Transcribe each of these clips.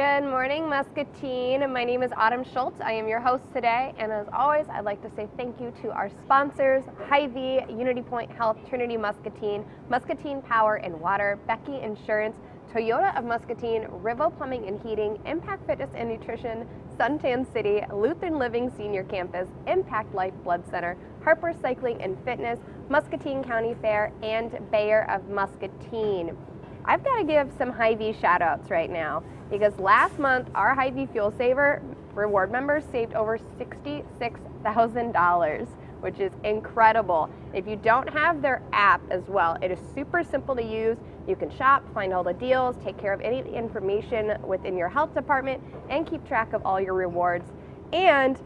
Good morning, Muscatine. My name is Autumn Schultz. I am your host today, and as always, I'd like to say thank you to our sponsors, Hy-Vee, Unity Point Health, Trinity Muscatine, Muscatine Power and Water, Becky Insurance, Toyota of Muscatine, Rivo Plumbing and Heating, Impact Fitness and Nutrition, Suntan City, Lutheran Living Senior Campus, Impact Life Blood Center, Harper Cycling and Fitness, Muscatine County Fair, and Bayer of Muscatine. I've got to give some Hy-Vee shout outs right now because last month our Hy-Vee Fuel Saver reward members saved over $66,000, which is incredible. If you don't have their app as well, it is super simple to use. You can shop, find all the deals, take care of any information within your health department, and keep track of all your rewards. And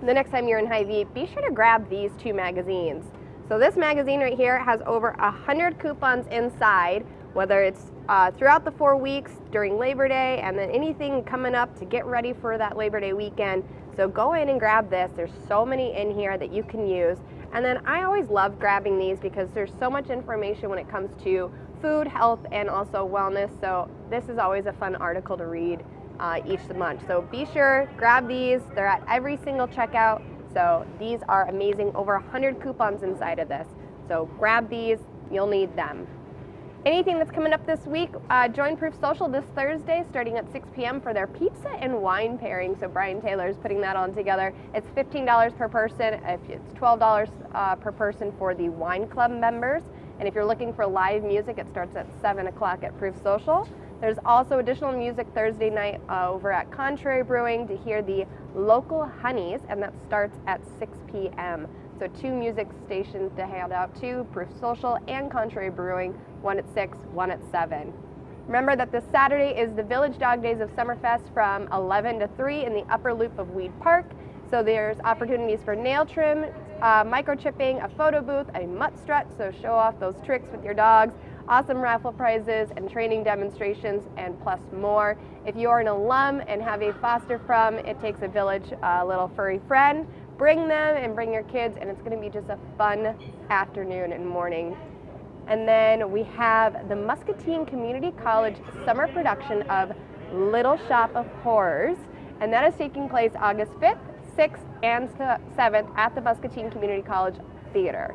the next time you're in Hy-Vee, be sure to grab these two magazines. So this magazine right here has over 100 coupons inside, whether it's throughout the 4 weeks during Labor Day and then anything coming up to get ready for that Labor Day weekend. So go in and grab this. There's so many in here that you can use. And then I always love grabbing these because there's so much information when it comes to food, health, and also wellness. So this is always a fun article to read each month. So be sure, grab these. They're at every single checkout. So these are amazing. Over 100 coupons inside of this. So grab these. You'll need them. Anything that's coming up this week, join Proof Social this Thursday starting at 6 p.m. for their pizza and wine pairing. So Brian Taylor is putting that on together. It's $15 per person. It's $12 per person for the wine club members. And if you're looking for live music, it starts at 7 o'clock at Proof Social. There's also additional music Thursday night over at Contrary Brewing to hear the local honeys, and that starts at 6 p.m. So 2 music stations to hand out to, Proof Social and Contrary Brewing, one at 6, one at 7. Remember that this Saturday is the Village Dog Days of Summerfest from 11 to 3 in the upper loop of Weed Park. So there's opportunities for nail trim, microchipping, a photo booth, a mutt strut, so show off those tricks with your dogs, awesome raffle prizes and training demonstrations, and plus more. If you're an alum and have a foster from It Takes a Village little furry friend, bring them and bring your kids, and it's going to be just a fun afternoon and morning. And then we have the Muscatine Community College summer production of Little Shop of Horrors, and that is taking place August 5th, 6th, and 7th at the Muscatine Community College Theater.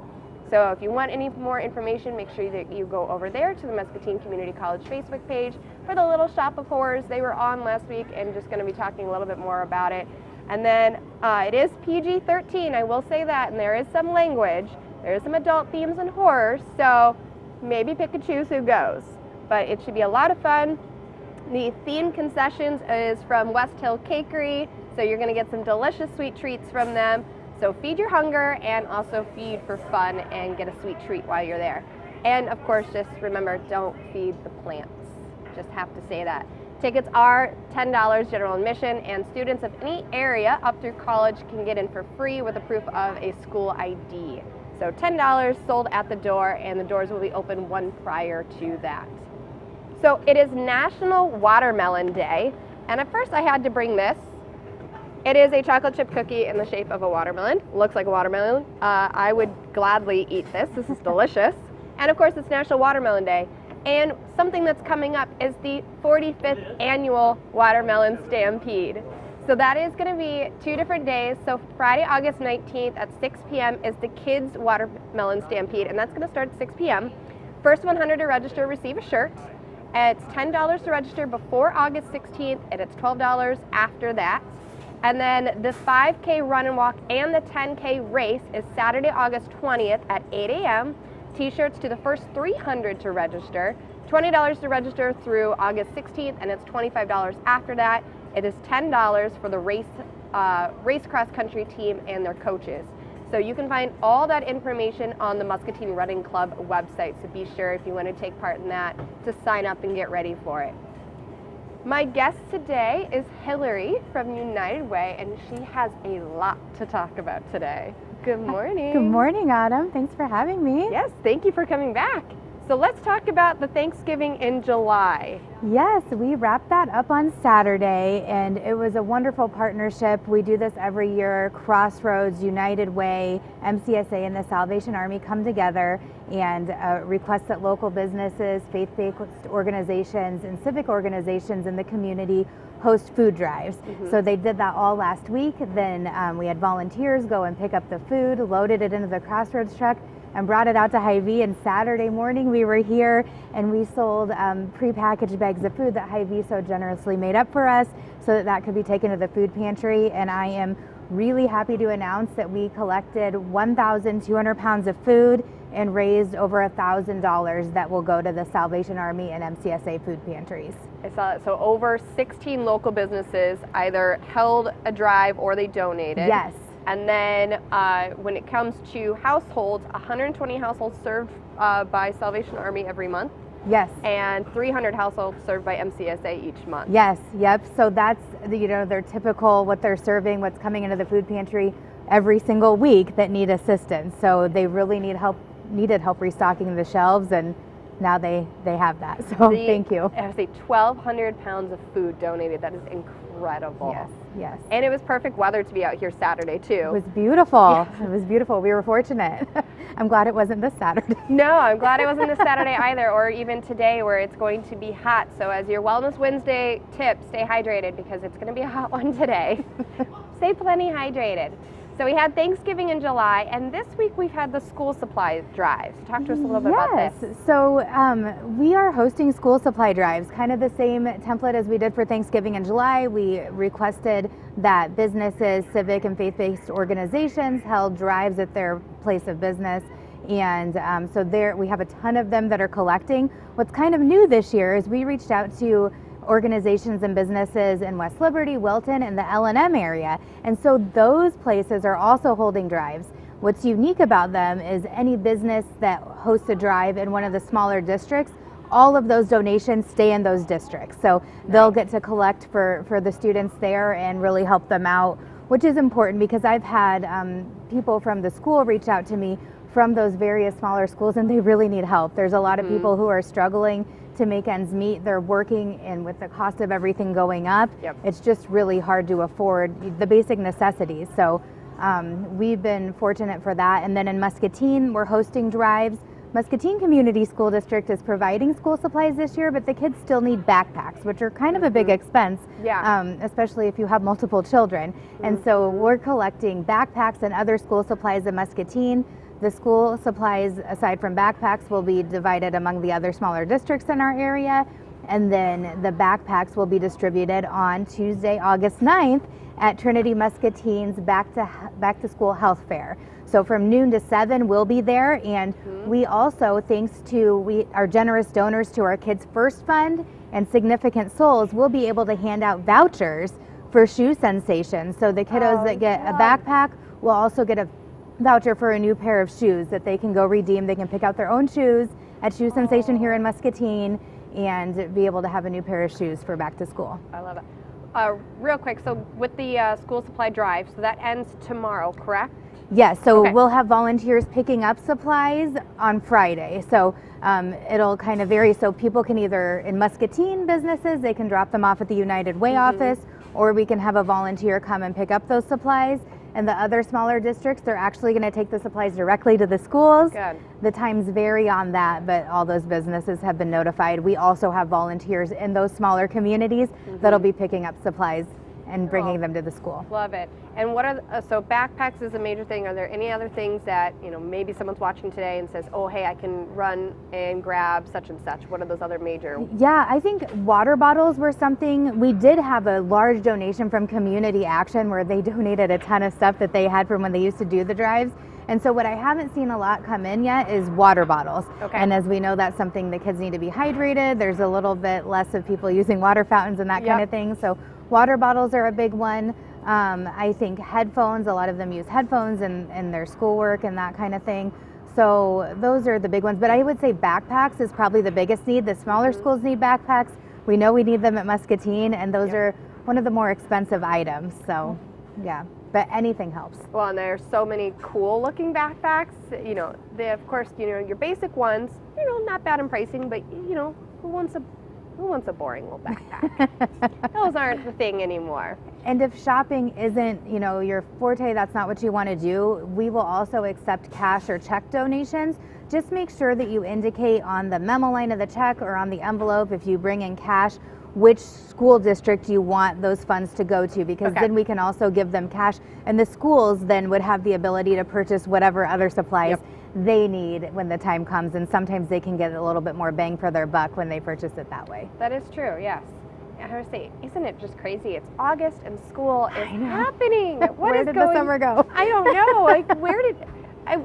So if you want any more information, make sure that you go over there to the Muscatine Community College Facebook page for the Little Shop of Horrors. They were on last week and just going to be talking a little bit more about it. And then it is PG-13, I will say that, and there is some language. There is some adult themes and horror, so maybe pick and choose who goes. But it should be a lot of fun. The theme concessions is from West Hill Cakery, so you're going to get some delicious sweet treats from them. So feed your hunger and also feed for fun and get a sweet treat while you're there. And of course, just remember, don't feed the plants. Just have to say that. Tickets are $10 general admission, and students of any area up through college can get in for free with a proof of a school ID. So $10 sold at the door, and the doors will be open one prior to that. So it is National Watermelon Day, and at first I had to bring this. It is a chocolate chip cookie in the shape of a watermelon. Looks like a watermelon. I would gladly eat this. This is delicious. And of course, it's National Watermelon Day. And something that's coming up is the 45th annual Watermelon Stampede. So that is going to be 2 different days. So Friday, August 19th at 6 p.m. is the Kids Watermelon Stampede, and that's going to start at 6 p.m. First 100 to register receive a shirt. It's $10 to register before August 16th, and it's $12 after that. And then the 5K run and walk and the 10K race is Saturday, August 20th at 8 a.m. T-shirts to the first 300 to register, $20 to register through August 16th, and it's $25 after that. It is $10 for the race cross country team and their coaches. So you can find all that information on the Muscatine Running Club website, so be sure if you want to take part in that to sign up and get ready for it. My guest today is Hillary from United Way, and she has a lot to talk about today. Good morning. Good morning, Autumn. Thanks for having me. Yes, thank you for coming back. So let's talk about the Thanksgiving in July. Yes, we wrapped that up on Saturday, and it was a wonderful partnership. We do this every year. Crossroads, United Way, MCSA, and the Salvation Army come together and request that local businesses, faith-based organizations, and civic organizations in the community host food drives. So they did that all last week. Then we had volunteers go and pick up the food, loaded it into the Crossroads truck, and brought it out to Hy-Vee. And Saturday morning we were here and we sold pre-packaged bags of food that Hy-Vee so generously made up for us so that that could be taken to the food pantry. And I am really happy to announce that we collected 1,200 pounds of food and raised over $1,000 that will go to the Salvation Army and MCSA food pantries. I saw it. So over 16 local businesses either held a drive or they donated. Yes. And then when it comes to households, 120 households served by Salvation Army every month. Yes. And 300 households served by MCSA each month. Yes, yep. So that's, their typical, what they're serving, what's coming into the food pantry every single week that need assistance. So they really needed help restocking the shelves, and now they have that. So thank you. I would say 1,200 pounds of food donated. That is incredible. Yes, yes. And it was perfect weather to be out here Saturday too. It was beautiful. Yeah. It was beautiful. We were fortunate. I'm glad it wasn't this Saturday. No, I'm glad it wasn't this Saturday either, or even today where it's going to be hot. So as your Wellness Wednesday tip, stay hydrated because it's going to be a hot one today. Stay plenty hydrated. So we had Thanksgiving in July, and this week we've had the school supply drives. Talk to us a little bit about this. So we are hosting school supply drives, kind of the same template as we did for Thanksgiving in July. We requested that businesses, civic and faith-based organizations held drives at their place of business. And so there we have a ton of them that are collecting. What's kind of new this year is we reached out to organizations and businesses in West Liberty, Wilton, and the L&M area. And so those places are also holding drives. What's unique about them is any business that hosts a drive in one of the smaller districts, all of those donations stay in those districts. So they'll get to collect for the students there and really help them out, which is important because I've had people from the school reach out to me from those various smaller schools, and they really need help. There's a lot of people who are struggling to make ends meet. They're working, and with the cost of everything going up, it's just really hard to afford the basic necessities. So we've been fortunate for that. And then in Muscatine, we're hosting drives. Muscatine Community School District is providing school supplies this year, but the kids still need backpacks, which are kind of a big expense, especially if you have multiple children. And so we're collecting backpacks and other school supplies in Muscatine. The school supplies, aside from backpacks, will be divided among the other smaller districts in our area. And then the backpacks will be distributed on Tuesday, August 9th at Trinity Muscatine's Back to School Health Fair. So from noon to 7, we'll be there. And we also, thanks to our generous donors to our Kids First Fund and Significant Souls, we'll be able to hand out vouchers for shoe sensations. So the kiddos that get a backpack will also get a voucher for a new pair of shoes that they can go redeem. They can pick out their own shoes at Shoe Sensation here in Muscatine and be able to have a new pair of shoes for back to school. I love it. Real quick, so with the school supply drive, so that ends tomorrow, correct? Yes, so we'll have volunteers picking up supplies on Friday. So it'll kind of vary. So people can either, in Muscatine businesses, they can drop them off at the United Way office, or we can have a volunteer come and pick up those supplies. And the other smaller districts, they're actually going to take the supplies directly to the schools. Good. The times vary on that, but all those businesses have been notified. We also have volunteers in those smaller communities that'll be picking up supplies and bringing them to the school. Love it. And what are so backpacks is a major thing. Are there any other things that maybe someone's watching today and says, oh hey, I can run and grab such and such? What are those other major? Yeah, I think water bottles were something. We did have a large donation from Community Action where they donated a ton of stuff that they had from when they used to do the drives. And so what I haven't seen a lot come in yet is water bottles. And as we know, that's something the kids need to be hydrated. There's a little bit less of people using water fountains and that kind of thing. So water bottles are a big one. I think headphones, a lot of them use headphones in their schoolwork and that kind of thing. So those are the big ones. But I would say backpacks is probably the biggest need. The smaller schools need backpacks. We know we need them at Muscatine, and those are one of the more expensive items. So, yeah. but anything helps. Well, and there's so many cool looking backpacks. You know, they of course, you know, your basic ones, you know, not bad in pricing, but you know, who wants a boring little backpack? Those aren't the thing anymore. And if shopping isn't, you know, your forte, that's not what you want to do, we will also accept cash or check donations. Just make sure that you indicate on the memo line of the check or on the envelope, if you bring in cash, which school district you want those funds to go to, because then we can also give them cash, and the schools then would have the ability to purchase whatever other supplies they need when the time comes, and sometimes they can get a little bit more bang for their buck when they purchase it that way. That is true, yes. I would say, isn't it just crazy? It's August and school is happening. Where did the summer go? I don't know. Like, where did I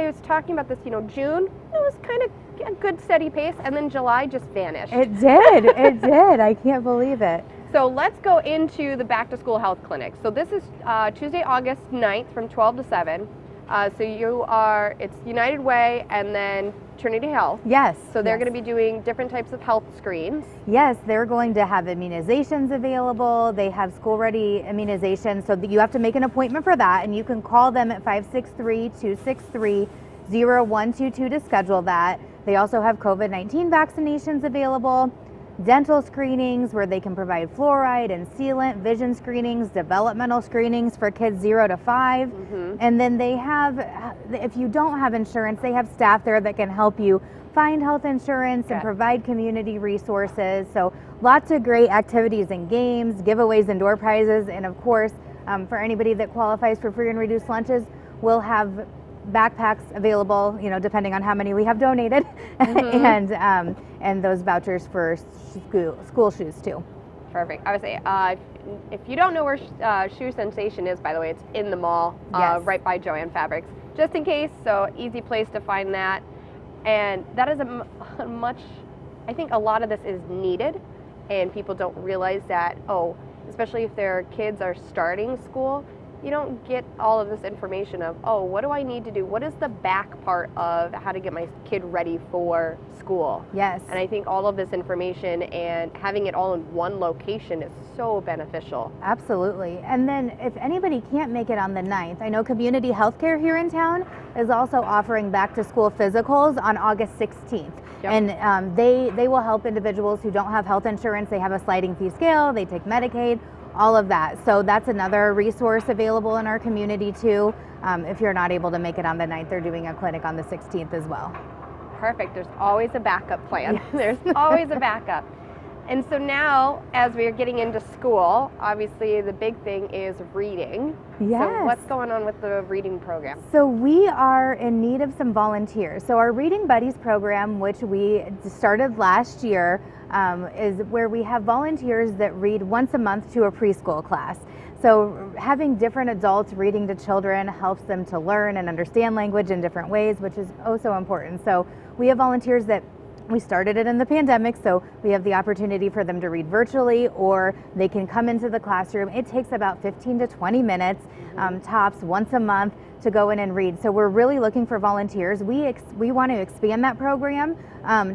was talking about this, you know, June, it was kind of a good steady pace, and then July just vanished. It did. It did. I can't believe it. So let's go into the back to school health clinic. So this is Tuesday, August 9th from 12 to 7. So it's United Way and then Trinity Health. Yes. So they're going to be doing different types of health screens. Yes, they're going to have immunizations available. They have school-ready immunizations, so that you have to make an appointment for that, and you can call them at 563-263-0122 to schedule that. They also have COVID-19 vaccinations available, dental screenings where they can provide fluoride and sealant, vision screenings, developmental screenings for kids 0 to 5. And then they have, if you don't have insurance, they have staff there that can help you find health insurance and provide community resources. So lots of great activities and games, giveaways and door prizes. And of course, for anybody that qualifies for free and reduced lunches, we'll have backpacks available, you know, depending on how many we have donated, and those vouchers for school shoes too. Perfect. I would say, if you don't know where Shoe Sensation is, by the way, it's in the mall, right by Joann Fabrics, just in case. So easy place to find that, and that is a much. I think a lot of this is needed, and people don't realize that. Oh, especially if their kids are starting school. You don't get all of this information of, oh, what do I need to do? What is the back part of how to get my kid ready for school? Yes. And I think all of this information and having it all in one location is so beneficial. Absolutely. And then if anybody can't make it on the 9th, I know Community Healthcare here in town is also offering back to school physicals on August 16th. And they will help individuals who don't have health insurance. They have a sliding fee scale, they take Medicaid, all of that. So that's another resource available in our community too. If you're not able to make it on the 9th, they're doing a clinic on the 16th as well. Perfect. There's always a backup plan. Yes. There's always a backup. And so now, as we're getting into school, obviously the big thing is reading. Yes. So what's going on with the reading program? So we are in need of some volunteers. So our Reading Buddies program, which we started last year, is where we have volunteers that read once a month to a preschool class. So having different adults reading to children helps them to learn and understand language in different ways, which is oh so important. So we have volunteers that we started it in the pandemic, so we have the opportunity for them to read virtually, or they can come into the classroom. It takes about 15 to 20 minutes, tops, once a month to go in and read. So we're really looking for volunteers. We want to expand that program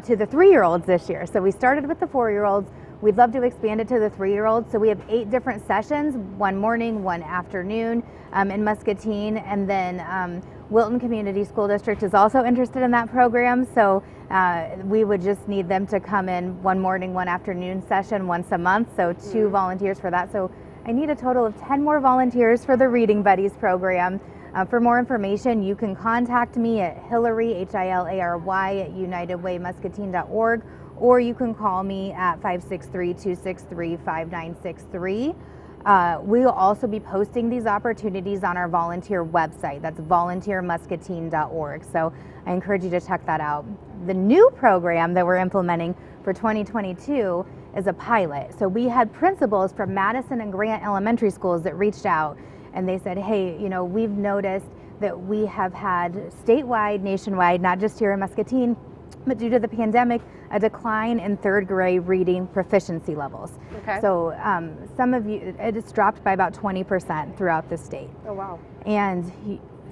to the 3-year-olds this year. So we started with the 4-year-olds. We'd love to expand it to the 3-year-olds. So we have 8 different sessions, one morning, one afternoon in Muscatine, and then Wilton Community School District is also interested in that program. So we would just need them to come in one morning, one afternoon session once a month. So 2 volunteers for that. So I need a total of 10 more volunteers for the Reading Buddies program. For more information, you can contact me at Hillary, Hilary, at unitedwaymuscatine.org, or you can call me at 563-263-5963. We'll also be posting these opportunities on our volunteer website. That's volunteermuscatine.org. So I encourage you to check that out. The new program that we're implementing for 2022 is a pilot. So we had principals from Madison and Grant elementary schools that reached out, and they said, hey, you know, we've noticed that we have had statewide, nationwide, not just here in Muscatine, but due to the pandemic, a decline in 3rd grade reading proficiency levels. Okay. So some of you, it has dropped by about 20% throughout the state. Oh, wow. And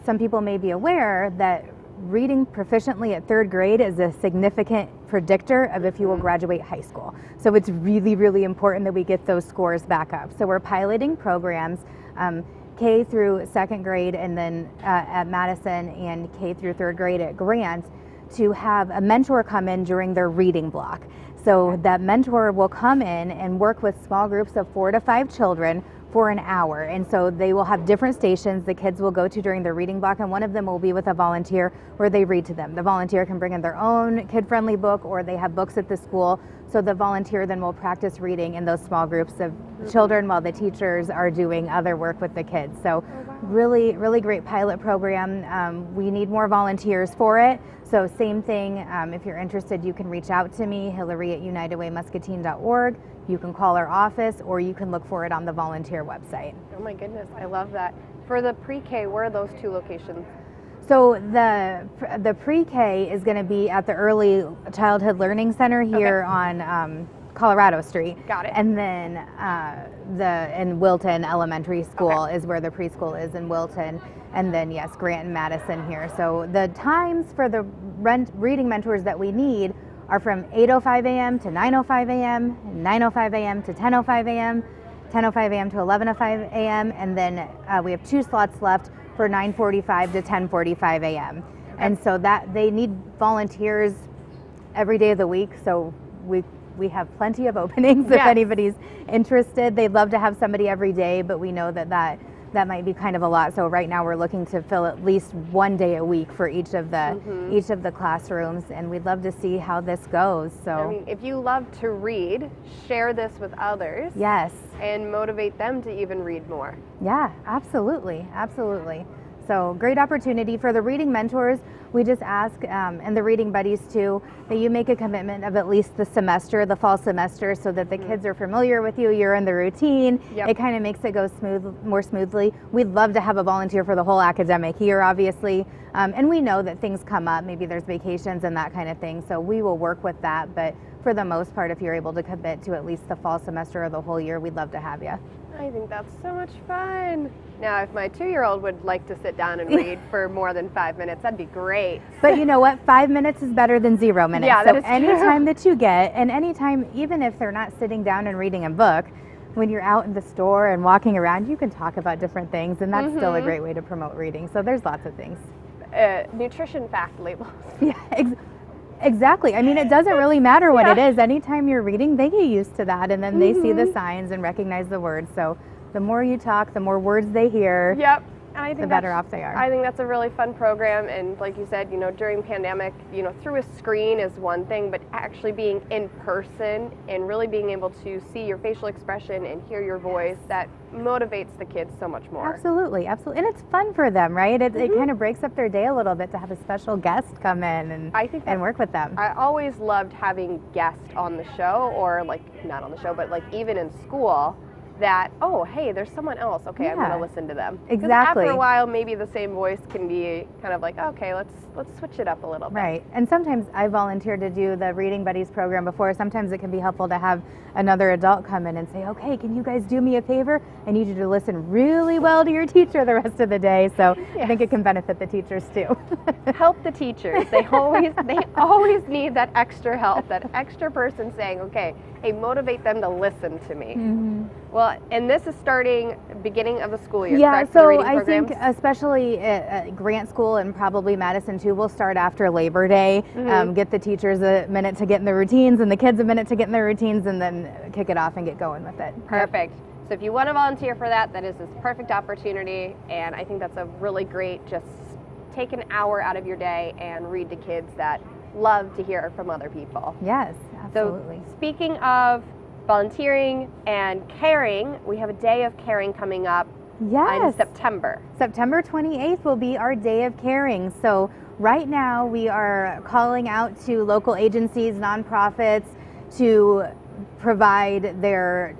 some people may be aware that reading proficiently at 3rd grade is a significant predictor of if you will graduate high school. So it's really, really important that we get those scores back up. So we're piloting programs. K through second grade, and then at Madison, and K through third grade at Grant, to have a mentor come in during their reading block. So that mentor will come in and work with small groups of 4 to 5 children for an hour. And so they will have different stations the kids will go to during their reading block, and one of them will be with a volunteer where they read to them. The volunteer can bring in their own kid-friendly book, or they have books at the school. So the volunteer then will practice reading in those small groups of children while the teachers are doing other work with the kids. So really, really great pilot program. We need more volunteers for it. So same thing, if you're interested, you can reach out to me, Hillary at UnitedWayMuscatine.org. You can call our office, or you can look for it on the volunteer website. Oh my goodness, I love that. For the pre-K, where are those 2 locations? So the pre-K is going to be at the Early Childhood Learning Center here on Colorado Street. Got it. And then in Wilton Elementary School is where the preschool is in Wilton. And then yes, Grant and Madison here. So the times for the reading mentors that we need are from 8:05 a.m. to 9:05 a.m., 9:05 a.m. to 10:05 a.m., 10:05 a.m. to 11:05 a.m., and then we have 2 slots left for 9:45 to 10:45 a.m. And so that they need volunteers every day of the week. So we have plenty of openings if anybody's interested. They'd love to have somebody every day, but we know that might be kind of a lot. So right now we're looking to fill at least 1 day a week for each of the classrooms, and we'd love to see how this goes. So I mean, if you love to read, share this with others. Yes. And motivate them to even read more. Yeah, absolutely, absolutely. So great opportunity for the reading mentors. We just ask, and the reading buddies too, that you make a commitment of at least the semester, the fall semester, so that the kids are familiar with you, you're in the routine. Yep. It kind of makes it go more smoothly. We'd love to have a volunteer for the whole academic year, obviously. And we know that things come up, maybe there's vacations and that kind of thing, so we will work with that. But for the most part, if you're able to commit to at least the fall semester or the whole year, we'd love to have you. I think that's so much fun. Now, if my 2-year-old would like to sit down and read for more than 5 minutes, that'd be great. But you know what? 5 minutes is better than 0 minutes. Yeah, that is true. Anytime that you get, and anytime, even if they're not sitting down and reading a book, when you're out in the store and walking around, you can talk about different things, and that's still a great way to promote reading. So there's lots of things. Nutrition fact labels. Yeah, exactly. I mean, it doesn't really matter what it is. Anytime you're reading, they get used to that, and then they see the signs and recognize the words. So the more you talk, the more words they hear. Yep. I think the better off they are. I think that's a really fun program, and like you said, during pandemic, through a screen is one thing, but actually being in person and really being able to see your facial expression and hear your voice, that motivates the kids so much more. Absolutely, absolutely. And it's fun for them, right? It kind of breaks up their day a little bit to have a special guest come in and work with them. I always loved having guests on the show, or like not on the show, but like even in school, that, oh, hey, there's someone else. Okay, I'm going to listen to them. Exactly. After a while, maybe the same voice can be kind of like, okay, let's switch it up a little bit. Right. And sometimes I volunteered to do the Reading Buddies program before. Sometimes it can be helpful to have another adult come in and say, okay, can you guys do me a favor? I need you to listen really well to your teacher the rest of the day. So I think it can benefit the teachers too. Help the teachers. They always need that extra help, that extra person saying, okay, hey, motivate them to listen to me. Well, and this is starting beginning of the school year, correct? So I think especially at Grant School and probably Madison too, we'll start after Labor Day, get the teachers a minute to get in their routines and the kids a minute to get in their routines, and then kick it off and get going with it. Perfect. So if you want to volunteer for that, that is this perfect opportunity, and I think that's a really great, just take an hour out of your day and read to kids that love to hear from other people. Yes, absolutely. So speaking of volunteering and caring, we have a day of caring coming up in September. September 28th will be our day of caring. So right now we are calling out to local agencies, nonprofits, to provide their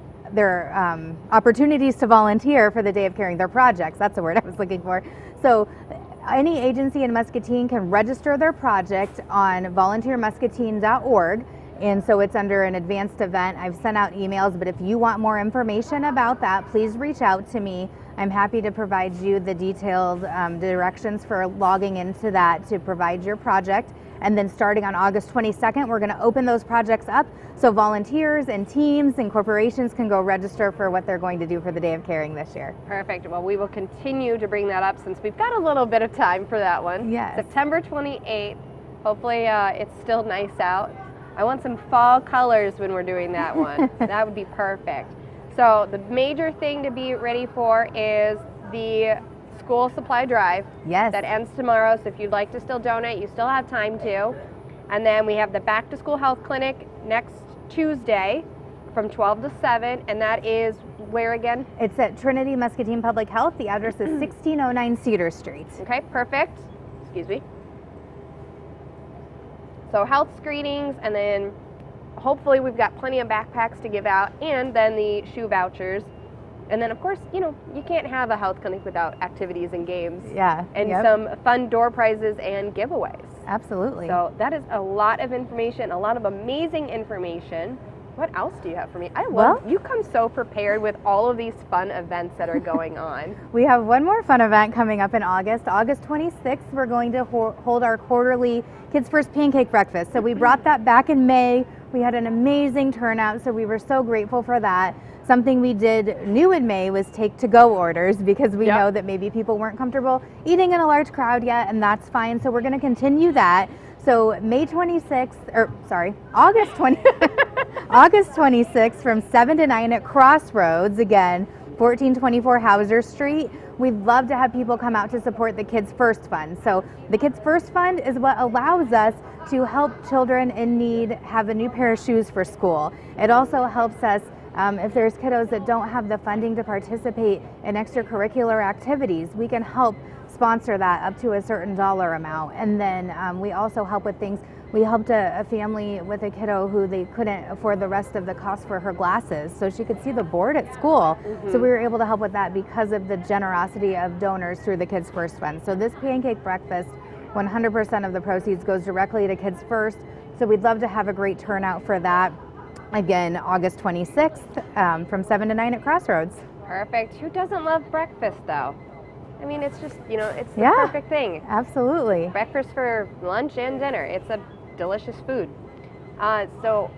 opportunities to volunteer for the day of caring, their projects. That's the word I was looking for. So any agency in Muscatine can register their project on volunteermuscatine.org. And so it's under an advanced event. I've sent out emails, but if you want more information about that, please reach out to me. I'm happy to provide you the detailed directions for logging into that to provide your project. And then starting on August 22nd, we're going to open those projects up so volunteers and teams and corporations can go register for what they're going to do for the Day of Caring this year. Perfect. Well, we will continue to bring that up since we've got a little bit of time for that one. Yes. September 28th. Hopefully it's still nice out. I want some fall colors when we're doing that one. That would be perfect. So the major thing to be ready for is the school supply drive. Yes. That ends tomorrow, so if you'd like to still donate, you still have time to. And then we have the Back to School Health Clinic next Tuesday from 12 to 7, and that is where again? It's at Trinity Muscatine Public Health. The address is 1609 Cedar Street. Okay, perfect. Excuse me. So health screenings, and then hopefully we've got plenty of backpacks to give out, and then the shoe vouchers. And then, of course, you know, you can't have a health clinic without activities and games. Yeah. And some fun door prizes and giveaways. Absolutely. So that is a lot of information, a lot of amazing information. What else do you have for me? I love, you come so prepared with all of these fun events that are going on. We have one more fun event coming up in August. August 26th, we're going to hold our quarterly Kids First Pancake Breakfast. So we brought that back in May. We had an amazing turnout, so we were so grateful for that. Something we did new in May was take to-go orders because we know that maybe people weren't comfortable eating in a large crowd yet, and that's fine. So we're going to continue that. So August 26th from 7 to 9 at Crossroads, again, 1424 Hauser Street. We'd love to have people come out to support the Kids First Fund. So the Kids First Fund is what allows us to help children in need have a new pair of shoes for school. It also helps us if there's kiddos that don't have the funding to participate in extracurricular activities, we can help sponsor that up to a certain dollar amount. And then we also help with things. We helped a family with a kiddo who they couldn't afford the rest of the cost for her glasses, so she could see the board at school. So we were able to help with that because of the generosity of donors through the Kids First Fund. So this pancake breakfast, 100% of the proceeds goes directly to Kids First. So we'd love to have a great turnout for that. Again, August 26th from 7 to 9 at Crossroads. Perfect. Who doesn't love breakfast, though? I mean, it's just, you know, it's the perfect thing. Absolutely. Breakfast for lunch and dinner. It's a delicious food. So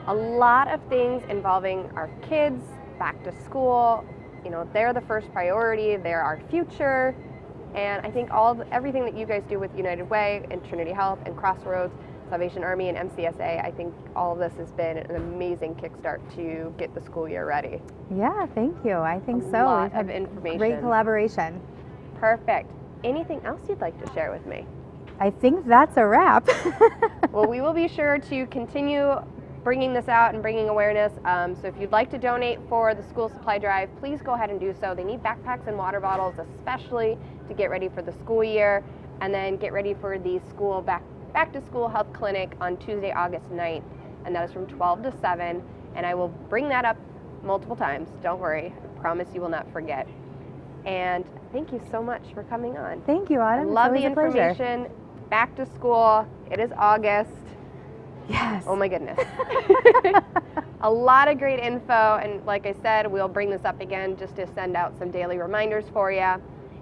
a lot of things involving our kids, back to school. You know, they're the first priority. They're our future. And I think everything that you guys do with United Way and Trinity Health and Crossroads, Salvation Army and MCSA, I think all of this has been an amazing kickstart to get the school year ready. Yeah, thank you. I think so. A lot of information. Great collaboration. Perfect. Anything else you'd like to share with me? I think that's a wrap. Well, we will be sure to continue bringing this out and bringing awareness. So if you'd like to donate for the school supply drive, please go ahead and do so. They need backpacks and water bottles, especially to get ready for the school year, and then get ready for the school back to school health clinic on Tuesday, August 9th, and that is from 12 to 7. And I will bring that up multiple times. Don't worry. I promise you will not forget. And thank you so much for coming on. Thank you, Autumn. I love the information. Back to school. It is August. Yes. Oh my goodness. A lot of great info, and like I said, we'll bring this up again just to send out some daily reminders for you.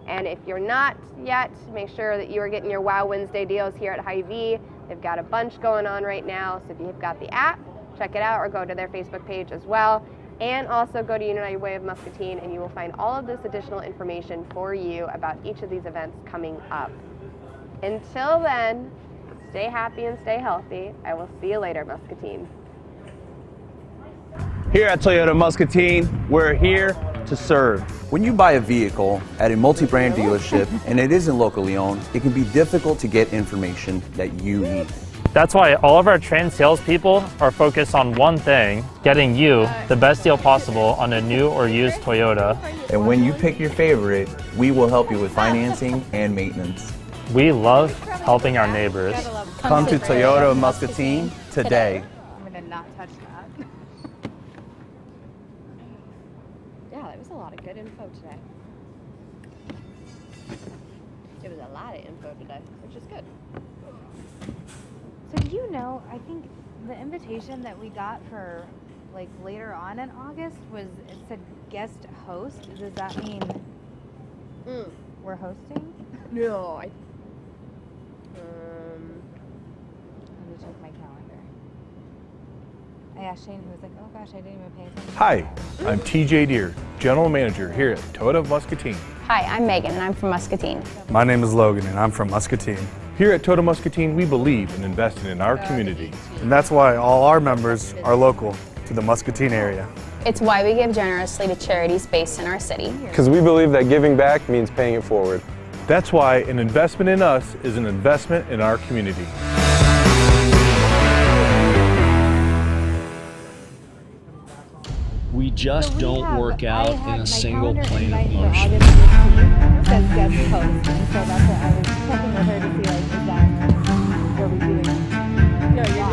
And if you're not yet, make sure that you are getting your Wow Wednesday deals here at Hy-Vee. They've got a bunch going on right now, so if you've got the app, check it out or go to their Facebook page as well. And also go to United Way of Muscatine, and you will find all of this additional information for you about each of these events coming up. Until then, stay happy and stay healthy. I will see you later, Muscatine. Here at Toyota Muscatine, we're here to serve. When you buy a vehicle at a multi-brand dealership and it isn't locally owned, it can be difficult to get information that you need. That's why all of our trained salespeople are focused on one thing, getting you the best deal possible on a new or used Toyota. And when you pick your favorite, we will help you with financing and maintenance. We love helping our neighbors. Come to Toyota Muscatine today. I'm going to not touch that. Yeah, that was a lot of good info today. It was a lot of info today, which is good. So do you know, I think the invitation that we got for like later on in August was, it said guest host. Does that mean we're hosting? No, check my calendar. I asked Shane, who was like, oh gosh, I didn't even pay attention. Hi, I'm TJ Deere, General Manager here at Toyota of Muscatine. Hi, I'm Megan and I'm from Muscatine. My name is Logan and I'm from Muscatine. Here at Toyota Muscatine, we believe in investing in our community. And that's why all our members are local to the Muscatine area. It's why we give generously to charities based in our city. Because we believe that giving back means paying it forward. That's why an investment in us is an investment in our community. We just don't work out in a single plane of motion. Says guest host, and so that's what I was checking with her to see, like, is that, were we doing? No, you're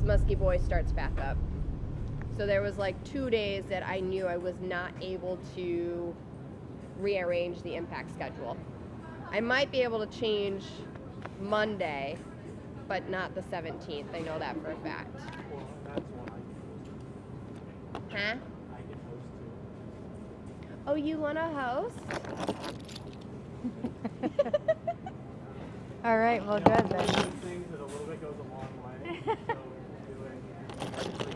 Muskie Boys starts back up. So there was like 2 days that I knew I was not able to rearrange the impact schedule. I might be able to change Monday, but not the 17th. I know that for a fact. Huh? Oh, you want to host? all right, well, good then. Things that a little bit goes a long way. So doing